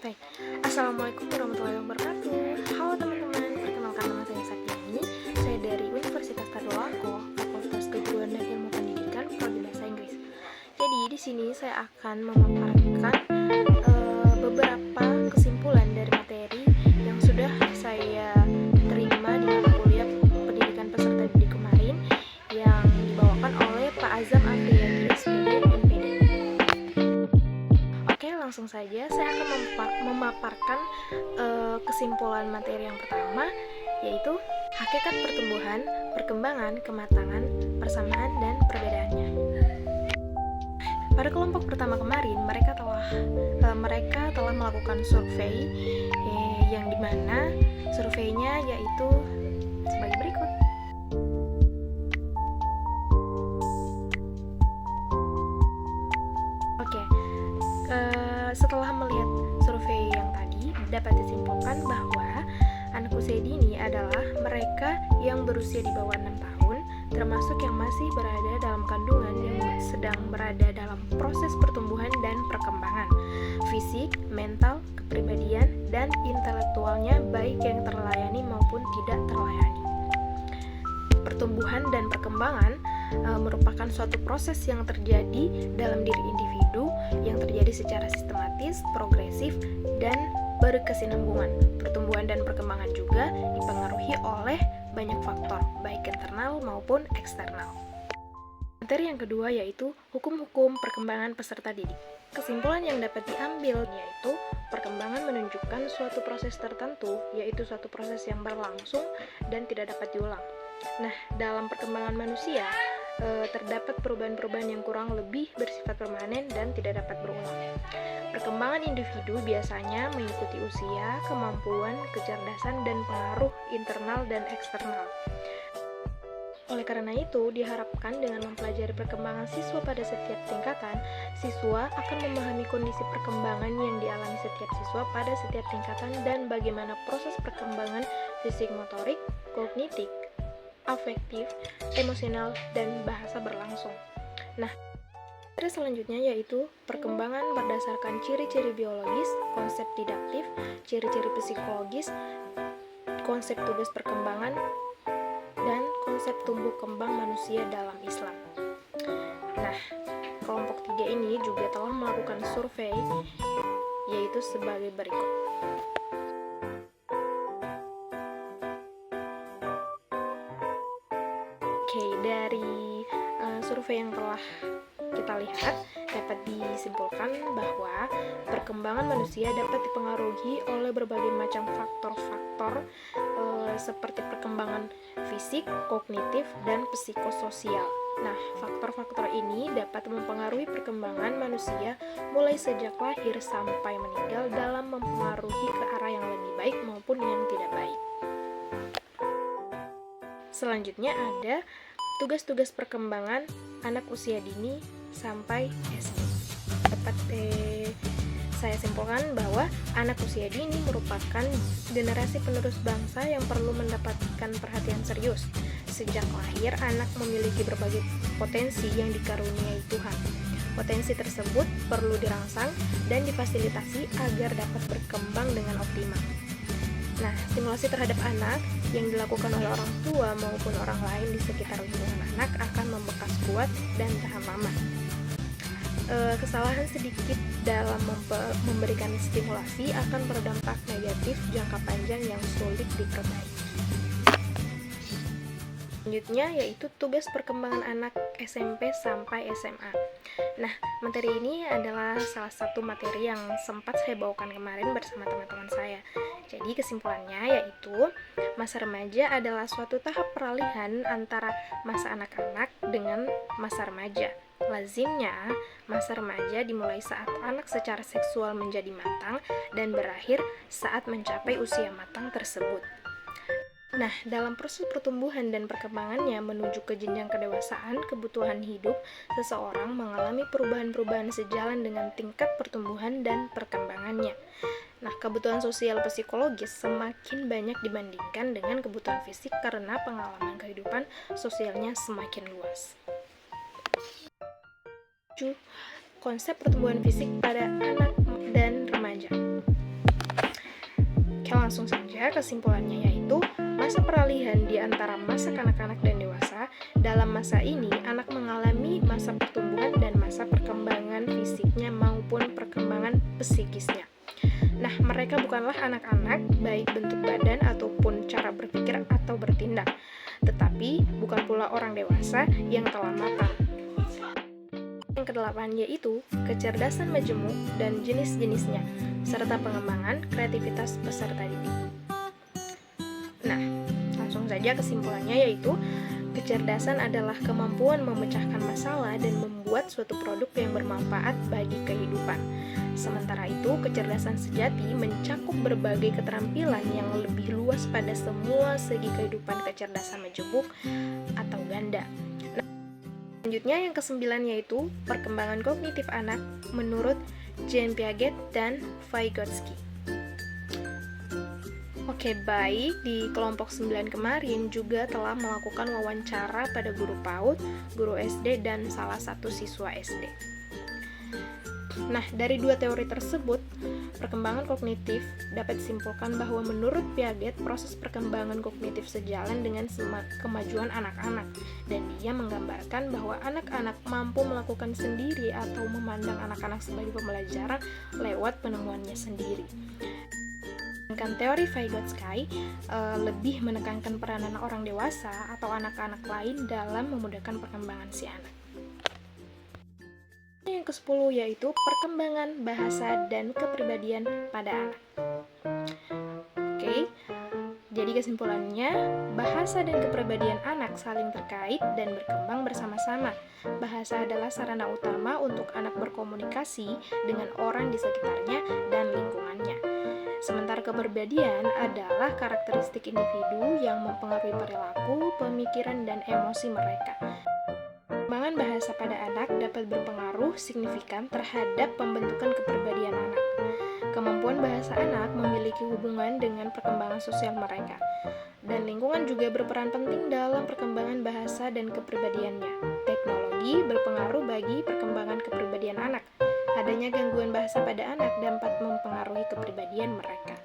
Baik, Assalamualaikum warahmatullahi wabarakatuh. Halo teman-teman, perkenalkan nama saya Satyani. Saya dari Universitas Tadulako, Fakultas Keguruan dan Ilmu Pendidikan, Prodi Bahasa Inggris. Jadi di sini saya akan memaparkan beberapa kesimpulan dari materi yang sudah saya terima di mata kuliah pendidikan peserta didik kemarin yang dibawakan oleh Pak Azam Afriyadi sebagai NPD. Oke, langsung saja saya akan memaparkan kesimpulan materi yang pertama, yaitu hakikat pertumbuhan, perkembangan, kematangan, persamaan, dan perbedaannya. Pada kelompok pertama kemarin, mereka telah melakukan survei yang dimana surveinya yaitu sebagai berikut. Oke, setelah melihat survei yang tadi, dapat disimpulkan bahwa anak usia dini adalah mereka yang berusia di bawah 6 tahun, termasuk yang masih berada dalam kandungan yang sedang berada dalam proses pertumbuhan dan perkembangan fisik, mental, kepribadian, dan intelektualnya baik yang terlayani maupun tidak terlayani. Pertumbuhan dan perkembangan merupakan suatu proses yang terjadi dalam diri individu yang terjadi secara sistematis, progresif, dan berkesinambungan. Pertumbuhan dan perkembangan juga dipengaruhi oleh banyak faktor, baik internal maupun eksternal. Materi yang kedua yaitu hukum-hukum perkembangan peserta didik. Kesimpulan yang dapat diambil yaitu perkembangan menunjukkan suatu proses tertentu, yaitu suatu proses yang berlangsung dan tidak dapat diulang. Nah, dalam perkembangan manusia, terdapat perubahan-perubahan yang kurang lebih bersifat permanen dan tidak dapat berulang. Perkembangan individu biasanya mengikuti usia, kemampuan, kecerdasan, dan pengaruh internal dan eksternal. Oleh karena itu, diharapkan dengan mempelajari perkembangan siswa pada setiap tingkatan, siswa akan memahami kondisi perkembangan yang dialami setiap siswa pada setiap tingkatan dan bagaimana proses perkembangan fisik motorik, kognitif, afektif, emosional, dan bahasa berlangsung. Nah, materi selanjutnya yaitu perkembangan berdasarkan ciri-ciri biologis, konsep didaktif, ciri-ciri psikologis, konsep tugas perkembangan, dan konsep tumbuh kembang manusia dalam Islam. Nah, kelompok 3 ini juga telah melakukan survei yaitu sebagai berikut. Oke, dari survei yang telah kita lihat, dapat disimpulkan bahwa perkembangan manusia dapat dipengaruhi oleh berbagai macam faktor-faktor seperti perkembangan fisik, kognitif, dan psikososial. Nah, faktor-faktor ini dapat mempengaruhi perkembangan manusia mulai sejak lahir sampai meninggal dalam mempengaruhi ke arah yang lebih baik maupun yang tidak baik. Selanjutnya ada tugas-tugas perkembangan anak usia dini sampai SD. Dapat saya simpulkan bahwa anak usia dini merupakan generasi penerus bangsa yang perlu mendapatkan perhatian serius. Sejak lahir, anak memiliki berbagai potensi yang dikaruniai Tuhan. Potensi tersebut perlu dirangsang dan difasilitasi agar dapat berkembang dengan optimal. Nah, stimulasi terhadap anak yang dilakukan oleh orang tua maupun orang lain di sekitar lingkungan anak akan membekas kuat dan tahan lama. Kesalahan sedikit dalam memberikan stimulasi akan berdampak negatif jangka panjang yang sulit diperbaiki. Selanjutnya yaitu tugas perkembangan anak SMP sampai SMA. Nah, materi ini adalah salah satu materi yang sempat saya bawakan kemarin bersama teman-teman saya. Jadi kesimpulannya yaitu masa remaja adalah suatu tahap peralihan antara masa anak-anak dengan masa remaja. Lazimnya, masa remaja dimulai saat anak secara seksual menjadi matang dan berakhir saat mencapai usia matang tersebut. Nah, dalam proses pertumbuhan dan perkembangannya menuju ke jenjang kedewasaan, kebutuhan hidup seseorang mengalami perubahan-perubahan sejalan dengan tingkat pertumbuhan dan perkembangannya. Nah, kebutuhan sosial psikologis semakin banyak dibandingkan dengan kebutuhan fisik karena pengalaman kehidupan sosialnya semakin luas. Konsep pertumbuhan fisik pada anak dan remaja. sehingga kesimpulannya yaitu masa peralihan di antara masa kanak-kanak dan dewasa. Dalam masa ini, anak mengalami masa pertumbuhan dan masa perkembangan fisiknya maupun perkembangan psikisnya. Nah, mereka bukanlah anak-anak, baik bentuk badan ataupun cara berpikir atau bertindak, tetapi bukan pula orang dewasa yang telah matang. Yang kedelapan yaitu kecerdasan majemuk dan jenis-jenisnya, serta pengembangan kreativitas peserta didik. Nah, langsung saja kesimpulannya yaitu kecerdasan adalah kemampuan memecahkan masalah dan membuat suatu produk yang bermanfaat bagi kehidupan. Sementara itu, kecerdasan sejati mencakup berbagai keterampilan yang lebih luas pada semua segi kehidupan kecerdasan majemuk atau ganda. Nah, selanjutnya yang kesembilan yaitu perkembangan kognitif anak menurut Jean Piaget dan Vygotsky. Oke, baik, di kelompok 9 kemarin juga telah melakukan wawancara pada guru PAUD, guru SD, dan salah satu siswa SD. Nah, dari dua teori tersebut, perkembangan kognitif dapat disimpulkan bahwa menurut Piaget, proses perkembangan kognitif sejalan dengan kemajuan anak-anak, dan dia menggambarkan bahwa anak-anak mampu melakukan sendiri atau memandang anak-anak sebagai pembelajaran lewat penemuannya sendiri. Sedangkan teori Vygotsky lebih menekankan peranan orang dewasa atau anak-anak lain dalam memudahkan perkembangan si anak. Yang ke-10 yaitu perkembangan bahasa dan kepribadian pada anak. Oke, jadi kesimpulannya, bahasa dan kepribadian anak saling terkait dan berkembang bersama-sama. Bahasa adalah sarana utama untuk anak berkomunikasi dengan orang di sekitarnya dan lingkungannya. Sementara kepribadian adalah karakteristik individu yang mempengaruhi perilaku, pemikiran, dan emosi mereka. Perkembangan bahasa pada anak dapat berpengaruh signifikan terhadap pembentukan kepribadian anak. Kemampuan bahasa anak memiliki hubungan dengan perkembangan sosial mereka, dan lingkungan juga berperan penting dalam perkembangan bahasa dan kepribadiannya. Teknologi berpengaruh bagi perkembangan kepribadian anak. Adanya gangguan bahasa pada anak dapat mempengaruhi kepribadian mereka.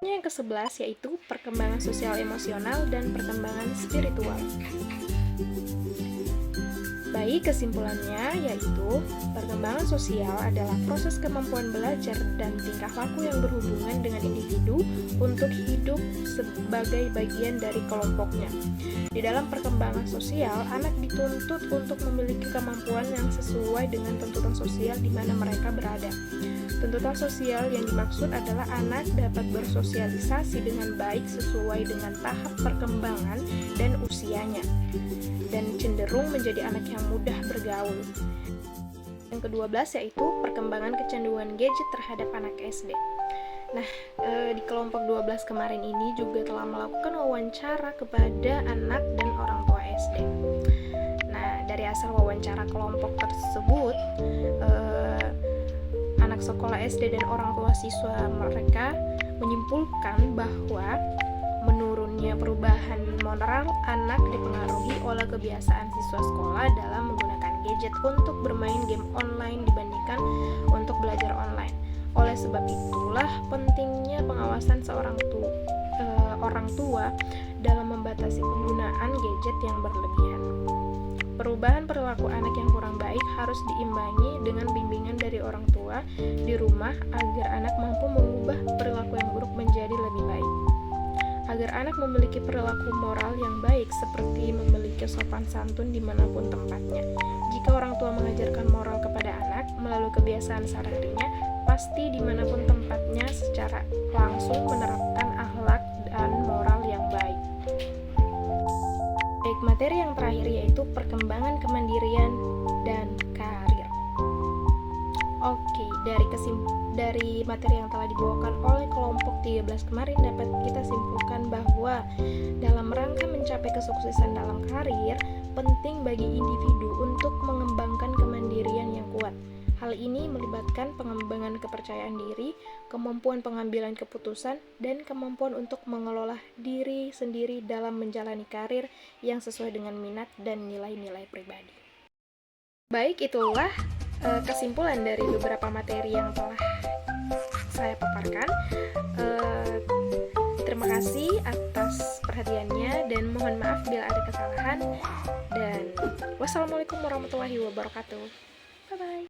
Yang ke-11 yaitu perkembangan sosial emosional dan perkembangan spiritual. Baik, kesimpulannya yaitu perkembangan sosial adalah proses kemampuan belajar dan tingkah laku yang berhubungan dengan individu untuk hidup sebagai bagian dari kelompoknya. Di dalam perkembangan sosial, anak dituntut untuk memiliki kemampuan yang sesuai dengan tuntutan sosial di mana mereka berada. Tuntutan sosial yang dimaksud adalah anak dapat bersosialisasi dengan baik sesuai dengan tahap perkembangan dan usianya, dan cenderung menjadi anak yang mudah bergaul. Yang ke-12 yaitu perkembangan kecanduan gadget terhadap anak SD. Nah, di kelompok 12 kemarin ini juga telah melakukan wawancara kepada anak dan orang tua SD. Nah, dari hasil wawancara kelompok tersebut, anak sekolah SD dan orang tua siswa mereka menyimpulkan bahwa menurunnya perubahan moral anak dipengaruhi oleh kebiasaan siswa sekolah dalam menggunakan gadget untuk bermain game online dibandingkan untuk belajar online. Oleh sebab itulah pentingnya pengawasan seorang orang tua dalam membatasi penggunaan gadget yang berlebihan. Perubahan perilaku anak yang kurang baik harus diimbangi dengan bimbingan dari orang tua di rumah agar anak mampu mengubah perilaku yang buruk menjadi lebih baik. Agar anak memiliki perilaku moral yang baik seperti memiliki sopan santun dimanapun tempatnya. Jika orang tua mengajarkan moral kepada anak melalui kebiasaan sehari-harinya, pasti dimanapun tempatnya secara langsung menerapkan akhlak dan moral yang baik. Baik, materi yang terakhir yaitu perkembangan kemandirian dan karir. Oke, dari materi yang telah dibawakan oleh kelompok 13 kemarin dapat kita simpulkan bahwa dalam rangka mencapai kesuksesan dalam karir, penting bagi individu untuk mengembangkan kemandirian yang kuat. Hal ini melibatkan pengembangan kepercayaan diri, kemampuan pengambilan keputusan, dan kemampuan untuk mengelola diri sendiri dalam menjalani karir yang sesuai dengan minat dan nilai-nilai pribadi. Baik, itulah kesimpulan dari beberapa materi yang telah saya paparkan. kasih atas perhatiannya dan mohon maaf bila ada kesalahan. Dan wassalamualaikum warahmatullahi wabarakatuh. Bye bye.